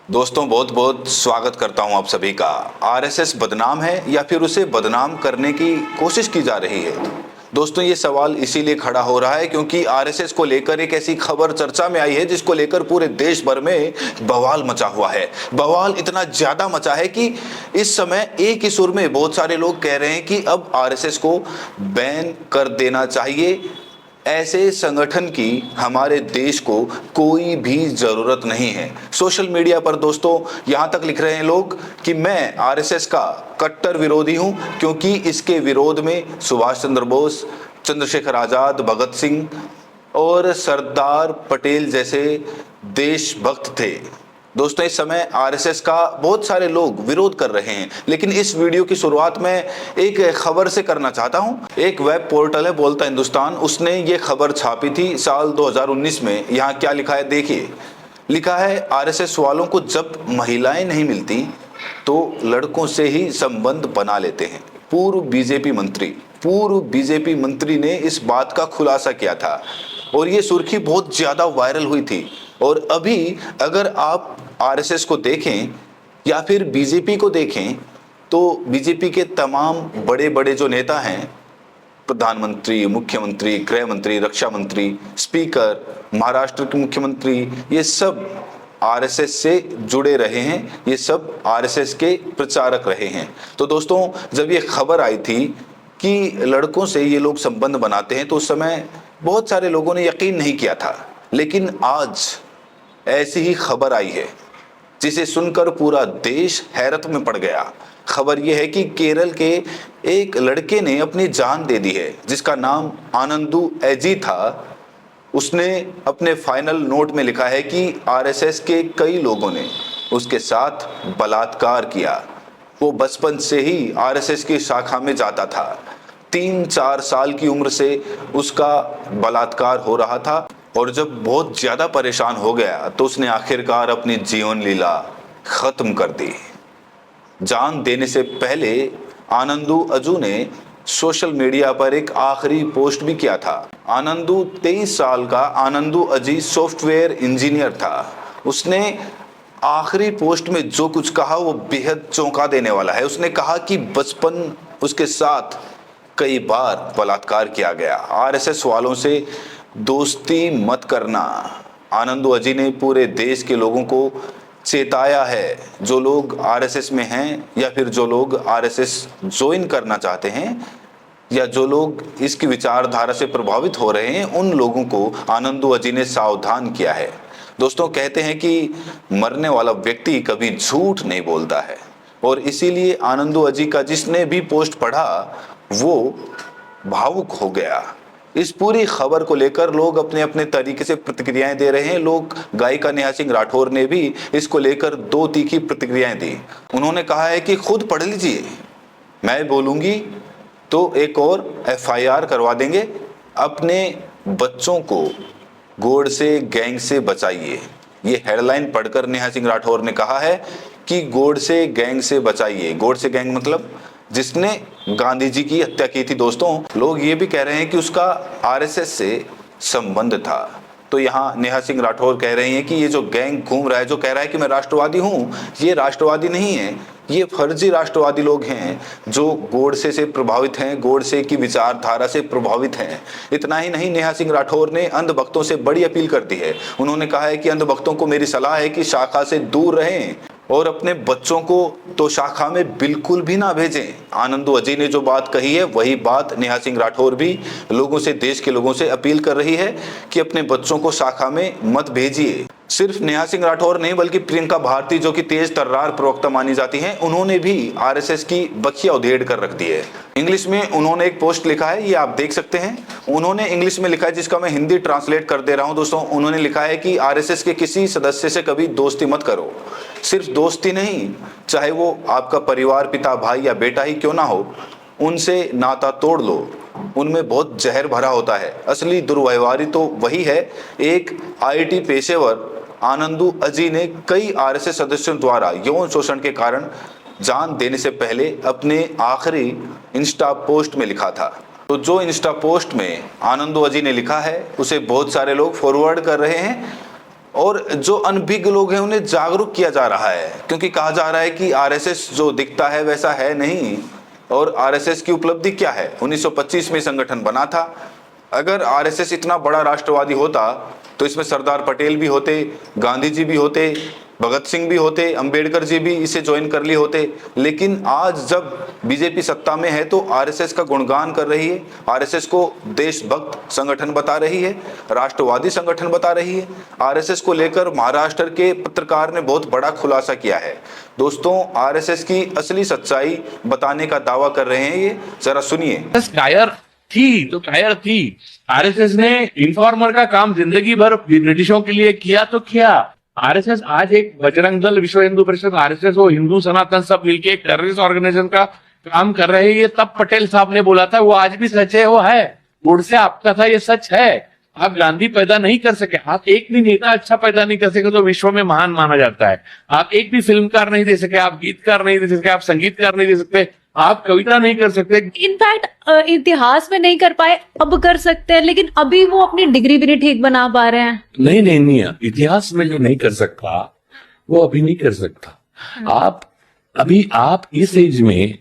दोस्तों बहुत बहुत स्वागत करता हूं आप सभी का। आरएसएस बदनाम है या फिर उसे बदनाम करने की कोशिश की जा रही है? दोस्तों ये सवाल इसीलिए खड़ा हो रहा है क्योंकि आरएसएस को लेकर एक ऐसी खबर चर्चा में आई है जिसको लेकर पूरे देश भर में बवाल मचा हुआ है। बवाल इतना ज्यादा मचा है कि इस समय एक ही सुर में बहुत सारे लोग कह रहे हैं कि अब आरएसएस को बैन कर देना चाहिए। ऐसे संगठन की हमारे देश को कोई भी जरूरत नहीं है। सोशल मीडिया पर दोस्तों यहां तक लिख रहे हैं लोग कि मैं आरएसएस का कट्टर विरोधी हूं क्योंकि इसके विरोध में सुभाष चंद्र बोस, चंद्रशेखर आजाद, भगत सिंह और सरदार पटेल जैसे देशभक्त थे। दोस्तों इस समय आरएसएस का बहुत सारे लोग विरोध कर रहे हैं, लेकिन इस वीडियो की शुरुआत मैं एक खबर से करना चाहता हूं। एक वेब पोर्टल है बोलता हिंदुस्तान, उसने ये खबर छापी थी साल 2019 में। यहाँ क्या लिखा है देखिए। लिखा है आरएसएस वालों को जब महिलाएं नहीं मिलती तो लड़कों से ही संबंध बना लेते हैं। पूर्व बीजेपी मंत्री ने इस बात का खुलासा किया था और ये सुर्खी बहुत ज्यादा वायरल हुई थी। और अभी अगर आप आरएसएस को देखें या फिर बीजेपी को देखें तो बीजेपी के तमाम बड़े बड़े जो नेता हैं, प्रधानमंत्री, मुख्यमंत्री, गृह मंत्री, रक्षा मंत्री, स्पीकर, महाराष्ट्र के मुख्यमंत्री, ये सब आरएसएस से जुड़े रहे हैं, ये सब आरएसएस के प्रचारक रहे हैं। तो दोस्तों जब ये खबर आई थी कि लड़कों से ये लोग संबंध बनाते हैं तो उस समय बहुत सारे लोगों ने यकीन नहीं किया था, लेकिन आज ऐसी ही खबर आई है जिसे सुनकर पूरा देश हैरत में पड़ गया। खबर यह है कि केरल के एक लड़के ने अपनी जान दे दी है जिसका नाम आनंदू एजी था। उसने अपने फाइनल नोट में लिखा है कि आरएसएस के कई लोगों ने उसके साथ बलात्कार किया। वो बचपन से ही आरएसएस की शाखा में जाता था। 3-4 साल की उम्र से उसका बलात्कार हो रहा था और जब बहुत ज्यादा परेशान हो गया तो उसने आखिरकार अपनी जीवन लीला खत्म कर दी। जान देने से पहले आनंदू अजू ने सोशल मीडिया पर एक आखिरी पोस्ट भी किया था। आनंदू 23 साल का आनंदू अजी सॉफ्टवेयर इंजीनियर था। उसने आखिरी पोस्ट में जो कुछ कहा वो बेहद चौंका देने वाला है। उसने कहा कि बचपन उसके साथ कई बार बलात्कार किया गया। आरएसएस वालों से दोस्ती मत करना। आनंदू अजी ने पूरे देश के लोगों को चेताया है, जो लोग आरएसएस में हैं या फिर जो लोग आरएसएस ज्वाइन करना चाहते हैं या जो लोग इसकी विचारधारा से प्रभावित हो रहे हैं, उन लोगों को आनंदू अजी ने सावधान किया है। दोस्तों कहते हैं कि मरने वाला व्यक्ति कभी झूठ नहीं बोलता है और इसीलिए आनंदू अजी का जिसने भी पोस्ट पढ़ा वो भावुक हो गया। इस पूरी खबर को लेकर लोग अपने अपने तरीके से प्रतिक्रियाएं दे रहे हैं। लोग गायिका नेहा सिंह राठौर ने भी इसको लेकर 2 तीखी प्रतिक्रियाएं दी। उन्होंने कहा है कि खुद पढ़ लीजिए, मैं बोलूंगी तो एक और एफआईआर करवा देंगे। अपने बच्चों को गोडसे गैंग से बचाइए। ये हेडलाइन पढ़कर नेहा सिंह राठौर ने कहा है कि गोडसे गैंग से बचाइए। गोडसे गैंग मतलब जिसने गांधी जी की हत्या की थी। दोस्तों लोग ये भी कह रहे हैं कि उसका आरएसएस से संबंध था। तो यहाँ नेहा सिंह राठौर कह रही हैं कि ये जो गैंग घूम रहा है, जो कह रहा है कि मैं राष्ट्रवादी हूँ, ये राष्ट्रवादी नहीं है, ये फर्जी राष्ट्रवादी लोग हैं जो गोडसे से प्रभावित हैं, गोडसे की विचारधारा से प्रभावित हैं। इतना ही नहीं, नेहा सिंह राठौर ने अंधभक्तों से बड़ी अपील कर दी है। उन्होंने कहा है कि अंधभक्तों को मेरी सलाह है कि शाखा से दूर रहें और अपने बच्चों को तो शाखा में बिल्कुल भी ना भेजें। आनंदू अजी ने जो बात कही है वही बात नेहा सिंह राठौर भी लोगों से, देश के लोगों से अपील कर रही है कि अपने बच्चों को शाखा में मत भेजिए। सिर्फ नेहा सिंह राठौर नहीं बल्कि प्रियंका भारती, जो कि तेज तर्रार प्रवक्ता मानी जाती हैं, उन्होंने भी आरएसएस की बखिया उधेड़ कर रख दी है। इंग्लिश में उन्होंने एक पोस्ट लिखा है, ये आप देख सकते हैं। उन्होंने इंग्लिश में लिखा है जिसका मैं हिंदी ट्रांसलेट कर दे रहा हूं। दोस्तों उन्होंने लिखा है कि आरएसएस के किसी सदस्य से कभी दोस्ती मत करो। सिर्फ दोस्ती नहीं, चाहे वो आपका परिवार, पिता, भाई या बेटा ही क्यों ना हो, उनसे नाता तोड़ लो। उनमें बहुत जहर भरा होता है। असली दुर्व्यवहारी तो वही है। एक आईटी पेशेवर आनंदू अजी ने कई आरएसएस सदस्यों द्वारा यौन शोषण के कारण जान देने से पहले अपने आखिरी इंस्टा पोस्ट में लिखा था। तो जो इंस्टा पोस्ट में आनंदू अजी ने लिखा है उसे बहुत सारे लोग फॉरवर्ड कर रहे हैं और जो अनभिज्ञ लोग हैं उन्हें जागरूक किया जा रहा है, क्योंकि कहा जा रहा है कि आरएसएस जो दिखता है वैसा है नहीं। और आरएसएस की उपलब्धि क्या है? 1925 में संगठन बना था। अगर आरएसएस इतना बड़ा राष्ट्रवादी होता तो इसमें सरदार पटेल भी होते, गांधी जी भी होते, भगत सिंह भी होते, अंबेडकर जी भी इसे ज्वाइन कर लिए होते। लेकिन आज जब बीजेपी सत्ता में है तो आरएसएस का गुणगान कर रही है, आरएसएस को देशभक्त संगठन बता रही है, राष्ट्रवादी संगठन बता रही है। आरएसएस को लेकर महाराष्ट्र के पत्रकार ने बहुत बड़ा खुलासा किया है। दोस्तों, आरएसएस की असली सच्चाई बताने का दावा कर रहे हैं ये, जरा सुनिए। कायर थी। आरएसएस ने इन्फॉर्मर का काम जिंदगी भर ब्रिटिशों के लिए किया तो किया। आरएसएस आज एक बजरंग दल, विश्व हिंदू परिषद, आरएसएस वो हिंदू सनातन सब मिलके एक टेररिस्ट ऑर्गेनाइजेशन का काम कर रहे हैं। ये तब पटेल साहब ने बोला था, वो आज भी सच है, वो है गुड़ से आपका था, ये सच है। आप गांधी पैदा नहीं कर सके, आप एक भी नेता अच्छा पैदा नहीं कर सके तो विश्व में महान माना जाता है। आप एक भी फिल्मकार नहीं दे सके, आप गीतकार नहीं दे सके, आप संगीतकार नहीं दे सकते, आप कविता नहीं कर सकते। इनफैक्ट इतिहास में नहीं कर पाए, अब कर सकते हैं, लेकिन अभी वो अपनी डिग्री भी नहीं ठीक बना पा रहे हैं। नहीं, इतिहास में जो नहीं कर सकता वो अभी नहीं कर सकता। आप इस एज में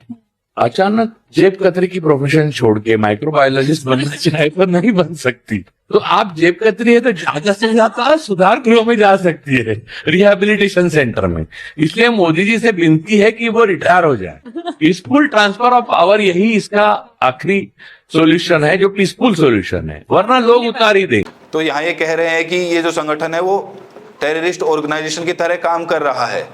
अचानक जेब कतरी की प्रोफेशन छोड़ के माइक्रोबायोलॉजिस्ट बनना चाहे तो नहीं बन सकती। तो आप जेब कतरी है तो ज्यादा से ज्यादा सुधार गृह में जा सकती है, रिहैबिलिटेशन सेंटर में। इसलिए मोदी जी से विनती है कि वो रिटायर हो जाए। पीसफुल ट्रांसफर ऑफ पावर यही इसका आखिरी सॉल्यूशन है, जो पीसफुल सॉल्यूशन है, वरना लोग उतार ही देंगे। तो यहाँ ये कह रहे हैं कि ये जो संगठन है वो टेररिस्ट ऑर्गेनाइजेशन की तरह काम कर रहा है।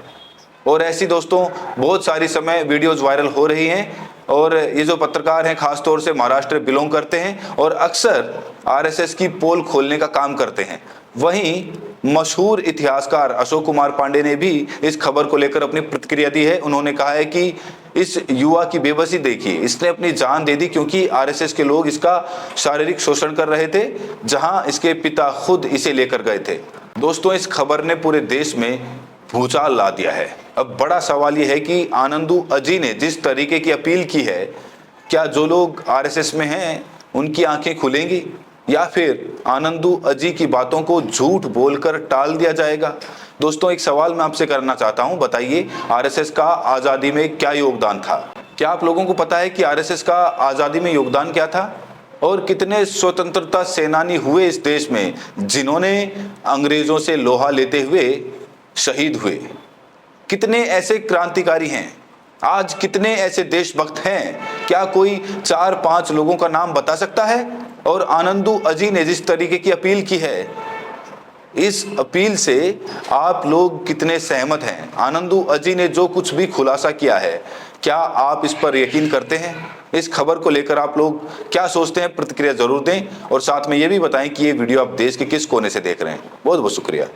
और ऐसी दोस्तों बहुत सारी समय वीडियोस वायरल हो रही हैं। और ये जो पत्रकार हैं खास तौर से महाराष्ट्र बिलोंग करते हैं और अक्सर आरएसएस की पोल खोलने का काम करते हैं। वहीं मशहूर इतिहासकार अशोक कुमार पांडे ने भी इस खबर को लेकर अपनी प्रतिक्रिया दी है। उन्होंने कहा है कि इस युवा की बेबसी देखिए, इसने अपनी जान दे दी क्योंकि आरएसएस के लोग इसका शारीरिक शोषण कर रहे थे, जहां इसके पिता खुद इसे लेकर गए थे। दोस्तों, इस खबर ने पूरे देश में भूचाल ला दिया है। अब बड़ा सवाल यह है कि आनंदू अजी ने जिस तरीके की अपील की है, क्या जो लोग आरएसएस में हैं उनकी आंखें खुलेंगी या फिर आनंदू अजी की बातों को झूठ बोलकर टाल दिया जाएगा? दोस्तों, एक सवाल मैं आपसे करना चाहता हूं, बताइए आरएसएस का आजादी में क्या योगदान था? क्या आप लोगों को पता है कि आरएसएस का आजादी में योगदान क्या था? और कितने स्वतंत्रता सेनानी हुए इस देश में जिन्होंने अंग्रेजों से लोहा लेते हुए शहीद हुए? कितने ऐसे क्रांतिकारी हैं? आज कितने ऐसे देशभक्त हैं? क्या कोई 4-5 लोगों का नाम बता सकता है? और आनंदू अजी ने जिस तरीके की अपील की है, इस अपील से आप लोग कितने सहमत हैं? आनंदू अजी ने जो कुछ भी खुलासा किया है, क्या आप इस पर यकीन करते हैं? इस खबर को लेकर आप लोग क्या सोचते हैं? प्रतिक्रिया जरूर दें और साथ में ये भी बताएं कि ये वीडियो आप देश के किस कोने से देख रहे हैं। बहुत बहुत शुक्रिया।